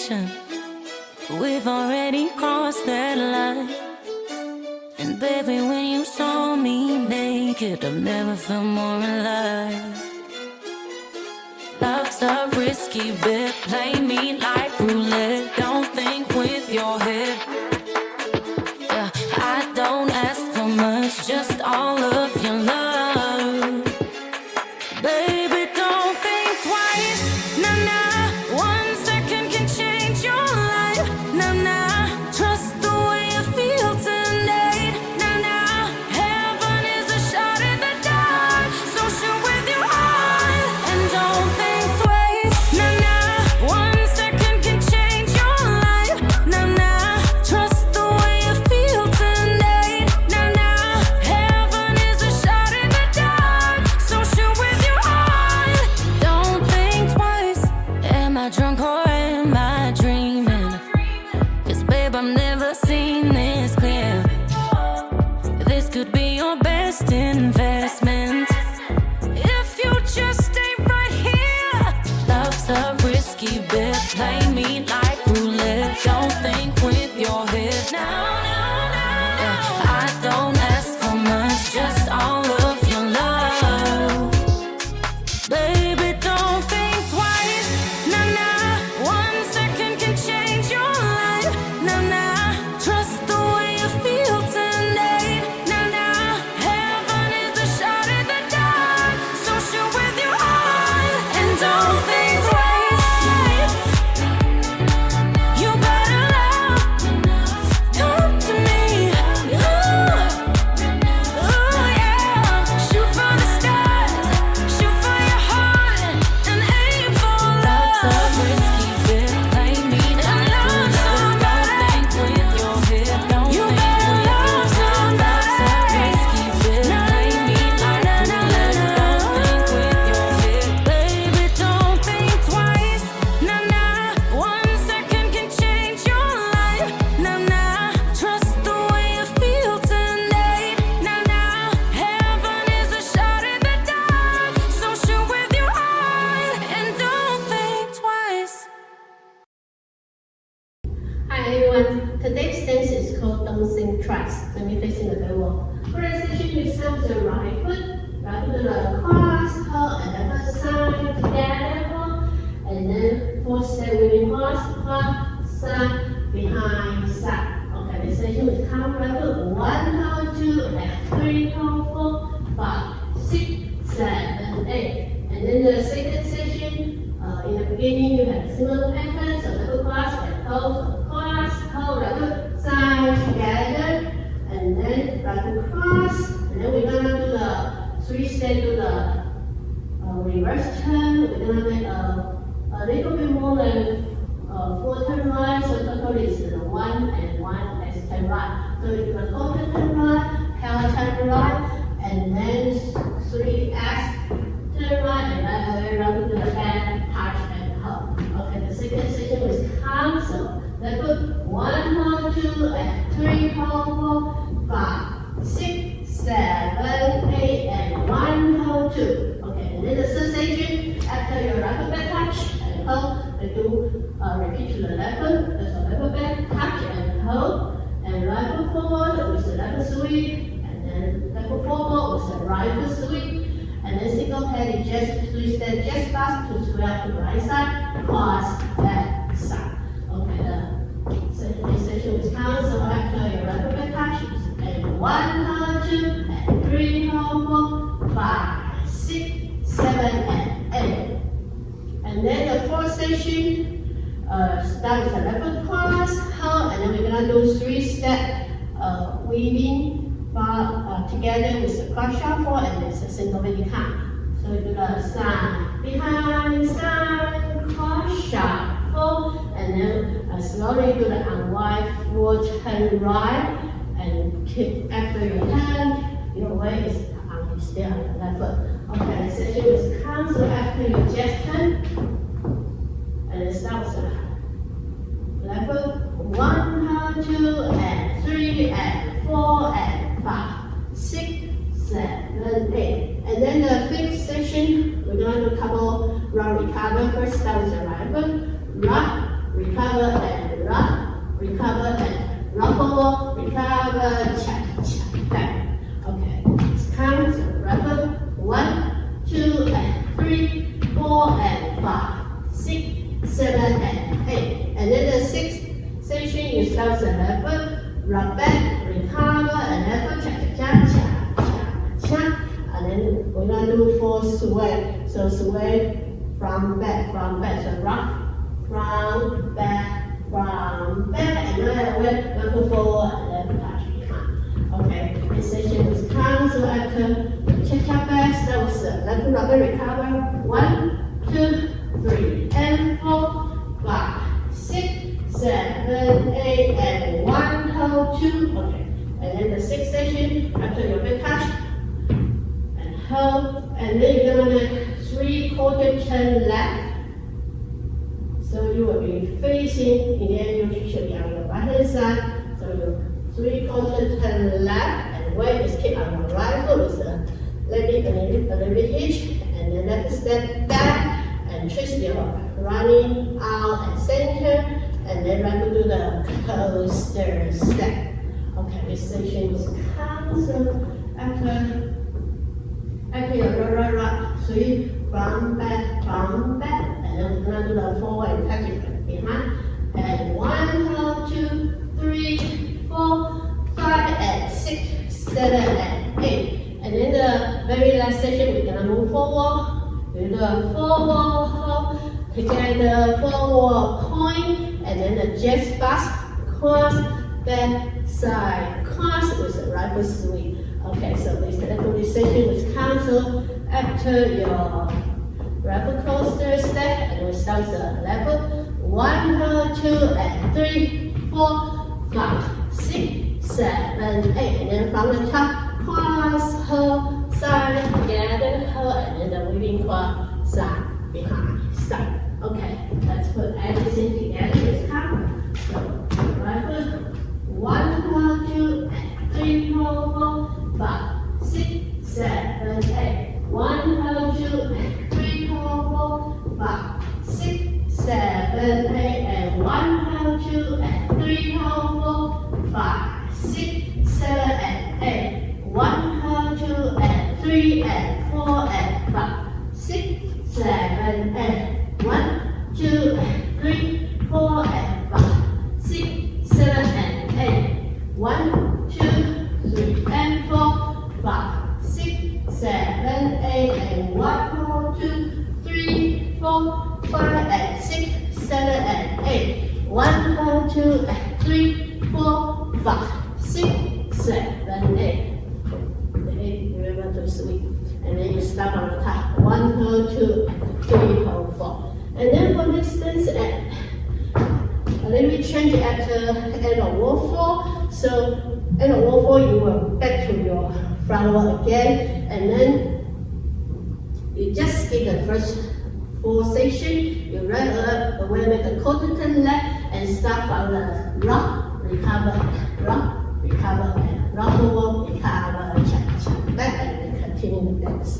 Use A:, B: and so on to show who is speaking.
A: destination. We've already crossed that line. And baby, when you saw me naked, I've never felt more alive. Love's a risky bet, play me like roulette. Don't think with your head. Yeah, I don't ask for much, just all of your love. Baby, don't think twice. Nah, nah, 1 second can change your life. Nah, nah, trust the way you feel tonight. Nah, nah, heaven is a shot in the dark, so shoot with your heart and don't think twice. Nah, nah, 1 second can change your life. Nah, nah, trust the way you feel tonight. Nah, nah, heaven is a shot in the dark, so shoot with your heart. Don't think twice. Am I drunk or am I dreaming? 'Cause babe, I've never seen this clear. This could be your best investment if you just stay right here. Love's a risky bet, play me like roulette. Don't think with your head. No, no, no. Yeah, I don't ask for much, just all of your love. Baby, don't think twice. Nah, nah, 1 second can change your life. Nah, nah, trust the way you feel tonight. Nah, nah, heaven is a shot in the dark, so shoot with your heart and don't think twice. You better love, come to me. Ooh, yeah. Shoot for the stars, shoot for your heart, and aim for love. Love's a risky bet, play me like roulette. Don't think with your head. You better love somebody. Love's a risky bet, play me like roulette. Don't think with your head. Baby, don't think twice. Nah, nah, 1 second can change your life. Nah, nah, trust the way you feel tonight. Nah, nah, heaven is a shot in the dark, so shoot with your heart and don't think twice.
B: Hi everyone, today's dance is called Don't Think Twice. Let me facing the back wall. First section is time to right foot to the cross, hold, and the first side together, hold, and then 4 step within cross, side, behind, side. Okay, this section is count right foot, 1, hold, 2, and 3, hold, 4, 5, 6, 7, 8. And then the second section, in the beginning you have similar pattern, so the cross and hold, right foot, side together, and then right foot cross, and then we're gonna do the 3 step to the reverse turn. We're gonna make a little bit more than 4 turn right, so total is 1 and 1 as turn right. So we're gonna quarter turn right, half turn right, and then 3x turn right, and right away round to the back, touch and hold. Okay, the second section is count, so let's put 1, hold, 2, and 3, hold, 4, 5, 6, 7, 8, and 1, hold, 2. Okay, and then the third section, after your right foot back touch and hold, we do repeat to the left foot, so left foot back touch and hold, and right foot forward with the left foot sweep, and then left foot forward with the right foot sweep, and then single headed just 3 step, just fast to square to the right side, cross, back, side. Okay, the section is count, so after your right foot back touch, and 1, hold, 2, and 3, hold, 4, 5, 6, 7, and 8. And then the fourth section, start with the left foot cross, hold, and then we're gonna do 3 step weaving together with the cross shuffle and it's a single baby count. So we do the side, behind, side, cross shuffle, and then slowly do the unwind, forward, turn right, and keep after your turn, your weight is still on the left foot. Okay, the section is count, so after you just turn, and then start with the left foot, 1, 2, and 3, and 4, and 5, 6, 7, 8. And then the fifth section, we're going to do a couple round recover. First, start with the right foot, right, recover and rock, recover and rock over, recover, check, check, back. Okay, let's count, recover, 1, 2, and 3, 4, and 5, 6, 7, and 8. And then the sixth section, you start the level, rock back, recover, and level, check, check, check, check, check. And then we're going to do 4 sway. So sway from back, so rock, from back, and then go forward, and then touch behind. Okay, this section is count, so after check back, that was level, rock, recover, 1, 2, 3, and 4, 5, 6, 7, 8, and 1, hold 2. Okay, and then the sixth section, after your back touch, and hold, and then you're gonna make 3/4 turn left. So you will be facing, in the end you should be on your right hand side. So you 3/4 turn left, and weight is keep on your right foot with a little bit hitch, and then left step back, and twist your running out and center, and then right foot do the coaster step. Okay, this section is count, so after your right, sweep, from back, and then we're gonna do the forward and touch it behind. And 1, 2, 3, 4, 5, and 6, 7, and 8. And then the very last section, we're gonna move forward. Do the forward hold, together forward point, and then the jet bus, cross, back, side, cross with a right foot sweep. Okay, so this section is cancelled after your right foot coaster step, and we start the level 1, 2, and 3, 4, 5, 6, 7, 8, and then from the top, cross, hold, side, together, hold, and then the weaving cross, side, behind, side. Okay, let's put everything together. It's count. So right foot 1, 2, and 3, 4, 5, 6, 7, 8. 1, 2, and 3, 4, 5, 6, 7, 8, and 1, 2, and 3, 4, 5, 6, 7, and 8. 1, 2, and 3, and 4, and 5, 6, 7, 8. 1, 2, and 3, 4, and 5, 6, 7, and 8. 1, 2, 3, and 4, 5, 6, 7, 8, and 1, 2, 3, 4, 5, and 6, 7, and 8. 1, 2, and 3, 4, 5, 6, 7, 8. The 8, remember to sweep. And then you start on the top. 1, 2, 3, 4. And then for this dance, let me change it at the end of wall 4. So end of wall 4, you will back to your front wall again, and then you just skip the first 4 section. You run up, away, make a quarter turn left, and start from the rock, recover, and rock over, recover, check, back, and then continue the dance.